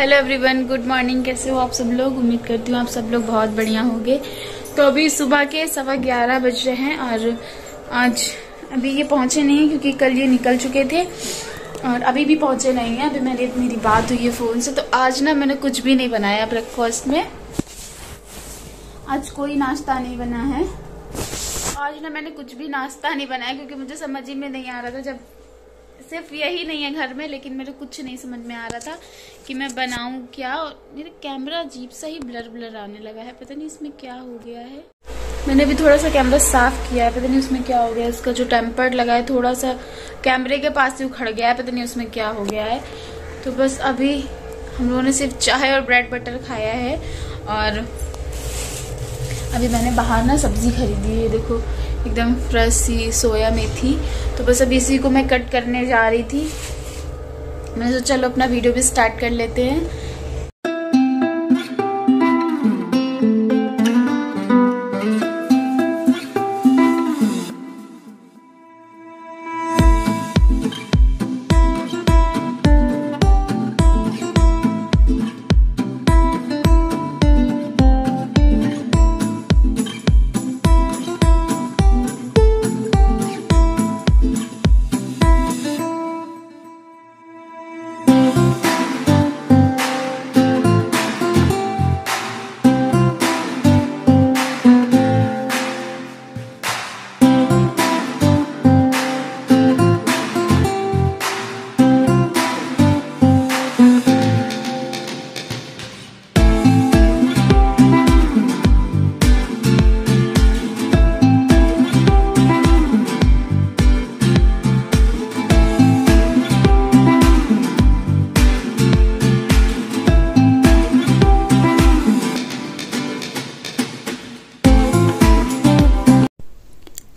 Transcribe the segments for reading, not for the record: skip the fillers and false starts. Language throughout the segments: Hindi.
Hello everyone, good morning. कैसे हो आप सब लोग? उम्मीद करती हूँ आप सब लोग बहुत बढ़िया होंगे। तो अभी सुबह के 11:15 बज रहे हैं और आज अभी ये पहुंचे नहीं क्योंकि कल ये निकल चुके थे और अभी भी पहुंचे नहीं है। अभी मेरी बात हुई है फोन से। तो आज ना मैंने कुछ भी नहीं बनाया ब्रेकफास्ट में। आज कोई नाश्ता नहीं बना है। आज ना मैंने कुछ भी नाश्ता नहीं बनाया क्योंकि मुझे समझ ही में नहीं आ रहा था। जब सिर्फ यही नहीं है घर में, लेकिन मेरे कुछ नहीं समझ में आ रहा था कि मैं बनाऊं क्या। और मेरा कैमरा अजीब सा ही ब्लर ब्लर आने लगा है, पता नहीं इसमें क्या हो गया है। मैंने भी थोड़ा सा कैमरा साफ किया है, पता नहीं उसमें क्या हो गया। इसका जो टेम्पर्ड लगा है थोड़ा सा कैमरे के पास से उखड़ गया है, पता नहीं उसमें क्या हो गया है। तो बस अभी हम लोगों ने सिर्फ चाय और ब्रेड बटर खाया है और अभी मैंने बाहर ना सब्जी खरीदी है, देखो एकदम फ्रेश सी सोया मेथी। तो बस अभी इसी को मैं कट करने जा रही थी। मैंने सोचा चलो अपना वीडियो भी स्टार्ट कर लेते हैं।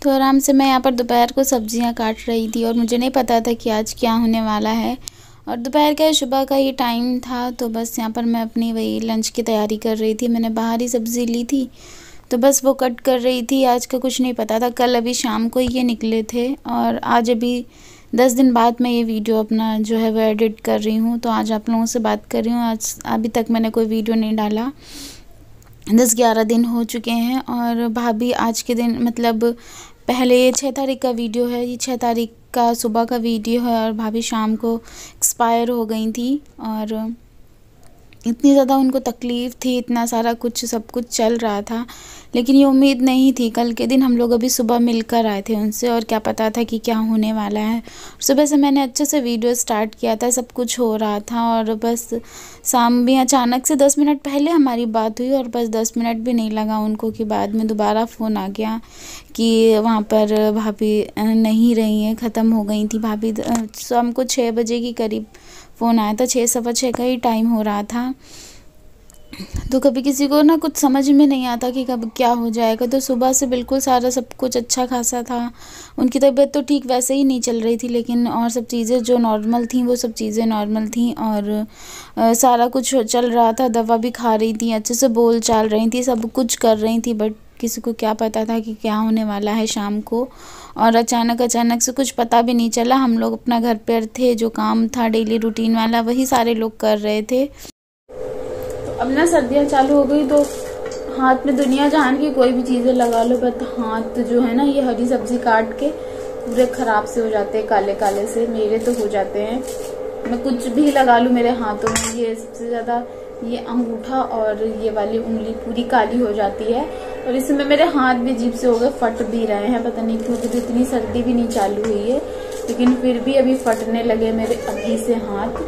तो आराम से मैं यहाँ पर दोपहर को सब्जियाँ काट रही थी और मुझे नहीं पता था कि आज क्या होने वाला है। और दोपहर का सुबह का ही टाइम था, तो बस यहाँ पर मैं अपनी वही लंच की तैयारी कर रही थी। मैंने बाहर ही सब्ज़ी ली थी तो बस वो कट कर रही थी। आज का कुछ नहीं पता था, कल अभी शाम को ये निकले थे और आज अभी 10 दिन बाद मैं ये वीडियो अपना जो है वो एडिट कर रही हूँ। तो आज आप लोगों से बात कर रही हूँ। आज अभी तक मैंने कोई वीडियो नहीं डाला, 10-11 दिन हो चुके हैं। और भाभी आज के दिन मतलब पहले ये 6 तारीख का वीडियो है, ये 6 तारीख का सुबह का वीडियो है और भाभी शाम को एक्सपायर हो गई थी। और इतनी ज़्यादा उनको तकलीफ़ थी, इतना सारा कुछ सब कुछ चल रहा था, लेकिन ये उम्मीद नहीं थी। कल के दिन हम लोग अभी सुबह मिलकर आए थे उनसे और क्या पता था कि क्या होने वाला है। सुबह से मैंने अच्छे से वीडियो स्टार्ट किया था, सब कुछ हो रहा था और बस शाम में अचानक से 10 मिनट पहले हमारी बात हुई और बस 10 मिनट भी नहीं लगा उनको कि बाद में दोबारा फ़ोन आ गया कि वहाँ पर भाभी नहीं रही हैं, ख़त्म हो गई थी भाभी। शाम को 6 बजे के करीब फ़ोन आया था, 6-6:15 का ही टाइम हो रहा था। तो कभी किसी को ना कुछ समझ में नहीं आता कि कब क्या हो जाएगा। तो सुबह से बिल्कुल सारा सब कुछ अच्छा खासा था। उनकी तबीयत तो ठीक वैसे ही नहीं चल रही थी, लेकिन और सब चीज़ें जो नॉर्मल थी वो सब चीज़ें नॉर्मल थी और सारा कुछ चल रहा था। दवा भी खा रही थी, अच्छे से बोल चाल रही थी, सब कुछ कर रही थी, बट किसी को क्या पता था कि क्या होने वाला है शाम को। और अचानक से कुछ पता भी नहीं चला। हम लोग अपना घर पर थे, जो काम था डेली रूटीन वाला वही सारे लोग कर रहे थे। अब ना सर्दियाँ चालू हो गई तो हाथ में दुनिया जहान की कोई भी चीज़ें लगा लो, बट हाथ जो है ना ये हरी सब्जी काट के पूरे ख़राब से हो जाते हैं, काले काले से। मेरे तो हो जाते हैं, मैं कुछ भी लगा लूँ मेरे हाथों में ये सबसे ज़्यादा ये अंगूठा और ये वाली उंगली पूरी काली हो जाती है। और इसमें मेरे हाथ भी अजीब से हो गए, फट भी रहे हैं, पता नहीं क्यों। तो इतनी सर्दी भी नहीं चालू हुई है लेकिन फिर भी अभी फटने लगे मेरे अभी से हाथ।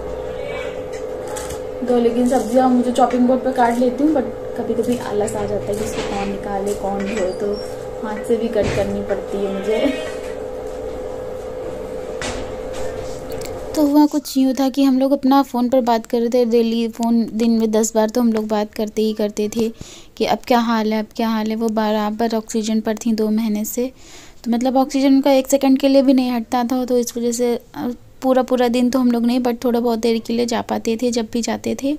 तो लेकिन सब्जियां मुझे चॉपिंग बोर्ड पे काट लेती हूँ, बट कभी कभी आलस आ जाता है कि इसको कौन निकाले कौन धोए, तो हाथ से भी कट करनी पड़ती है मुझे। तो हुआ कुछ यूँ था कि हम लोग अपना फ़ोन पर बात कर रहे थे डेली। फ़ोन दिन में 10 बार तो हम लोग बात करते ही करते थे कि अब क्या हाल है, अब क्या हाल है। वो बराबर ऑक्सीजन पर थी 2 महीने से, तो मतलब ऑक्सीजन का 1 सेकंड के लिए भी नहीं हटता था। तो इस वजह से पूरा दिन तो हम लोग नहीं, बट थोड़ा बहुत देर के लिए जा पाते थे जब भी जाते थे।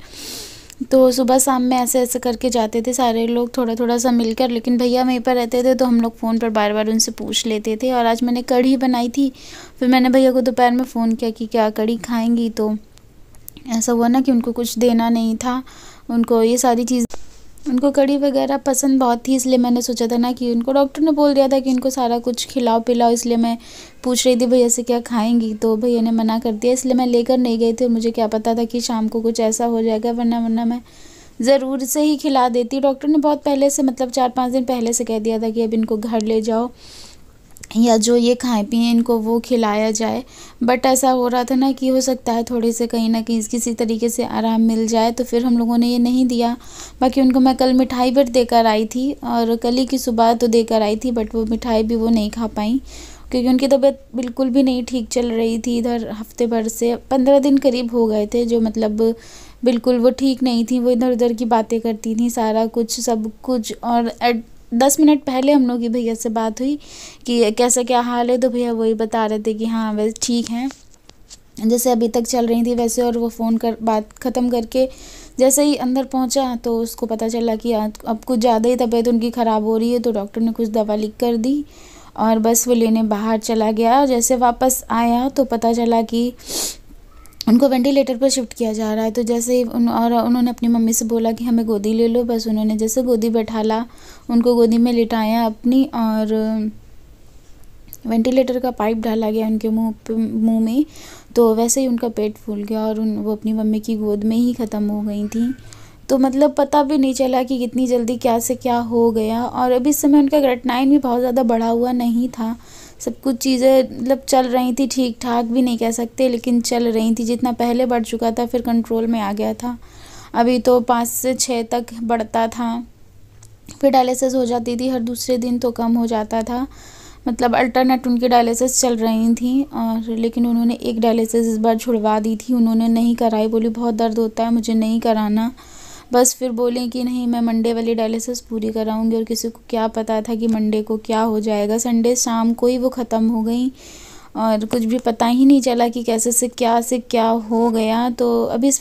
तो सुबह शाम में ऐसे करके जाते थे सारे लोग थोड़ा सा मिलकर। लेकिन भैया वहीं पर रहते थे तो हम लोग फ़ोन पर बार उनसे पूछ लेते थे। और आज मैंने कढ़ी बनाई थी, फिर मैंने भैया को दोपहर में फ़ोन किया कि क्या कढ़ी खाएंगी, तो ऐसा हुआ ना कि उनको कुछ देना नहीं था, उनको ये सारी चीज़, उनको कढ़ी वगैरह पसंद बहुत थी, इसलिए मैंने सोचा था ना कि उनको डॉक्टर ने बोल दिया था कि इनको सारा कुछ खिलाओ पिलाओ, इसलिए मैं पूछ रही थी भैया से क्या खाएंगी, तो भैया ने मना कर दिया, इसलिए मैं लेकर नहीं गई थी। मुझे क्या पता था कि शाम को कुछ ऐसा हो जाएगा, वरना मैं ज़रूर से ही खिला देती। डॉक्टर ने बहुत पहले से, मतलब 4-5 दिन पहले से कह दिया था कि अब इनको घर ले जाओ या जो ये खाएं पिएं इनको वो खिलाया जाए। बट ऐसा हो रहा था ना कि हो सकता है थोड़े से कहीं ना कहीं किसी तरीके से आराम मिल जाए, तो फिर हम लोगों ने ये नहीं दिया। बाकी उनको मैं कल मिठाई भी देकर आई थी, और कल ही की सुबह तो देकर आई थी, बट वो मिठाई भी वो नहीं खा पाई क्योंकि उनकी तबीयत बिल्कुल भी नहीं ठीक चल रही थी। इधर हफ्ते भर से 15 दिन करीब हो गए थे जो मतलब बिल्कुल वो ठीक नहीं थी, वो इधर उधर की बातें करती थी सारा कुछ सब कुछ। और 10 मिनट पहले हम लोग की भैया से बात हुई कि कैसा क्या हाल है, तो भैया वही बता रहे थे कि हाँ वैसे ठीक हैं, जैसे अभी तक चल रही थी वैसे। और वो फ़ोन कर बात ख़त्म करके जैसे ही अंदर पहुंचा तो उसको पता चला कि अब कुछ ज़्यादा ही तबीयत उनकी ख़राब हो रही है, तो डॉक्टर ने कुछ दवा लिख कर दी और बस वो लेने बाहर चला गया। जैसे वापस आया तो पता चला कि उनको वेंटिलेटर पर शिफ्ट किया जा रहा है। तो जैसे ही उन्होंने अपनी मम्मी से बोला कि हमें गोदी ले लो, बस उन्होंने जैसे गोदी बैठाला, उनको गोदी में लिटाया अपनी, और वेंटिलेटर का पाइप डाला गया उनके मुंह में, तो वैसे ही उनका पेट फूल गया और वो अपनी मम्मी की गोद में ही ख़त्म हो गई थी। तो मतलब पता भी नहीं चला कि कितनी जल्दी क्या से क्या हो गया। और अभी इस समय उनका क्रेटनाइन भी बहुत ज़्यादा बढ़ा हुआ नहीं था, सब कुछ चीज़ें मतलब चल रही थी ठीक ठाक भी नहीं कह सकते, लेकिन चल रही थी। जितना पहले बढ़ चुका था फिर कंट्रोल में आ गया था, अभी तो 5 से 6 तक बढ़ता था, फिर डायलिसिस हो जाती थी हर दूसरे दिन तो कम हो जाता था। मतलब अल्टरनेट उनकी डायलिसिस चल रही थी, और लेकिन उन्होंने एक डायलिसिस इस बार छुड़वा दी थी, उन्होंने नहीं कराई, बोली बहुत दर्द होता है मुझे नहीं कराना। बस फिर बोले कि नहीं मैं मंडे वाली डायलिसिस पूरी कराऊंगी, और किसी को क्या पता था कि मंडे को क्या हो जाएगा। संडे शाम को ही वो ख़त्म हो गई और कुछ भी पता ही नहीं चला कि कैसे से क्या हो गया। तो अभी इस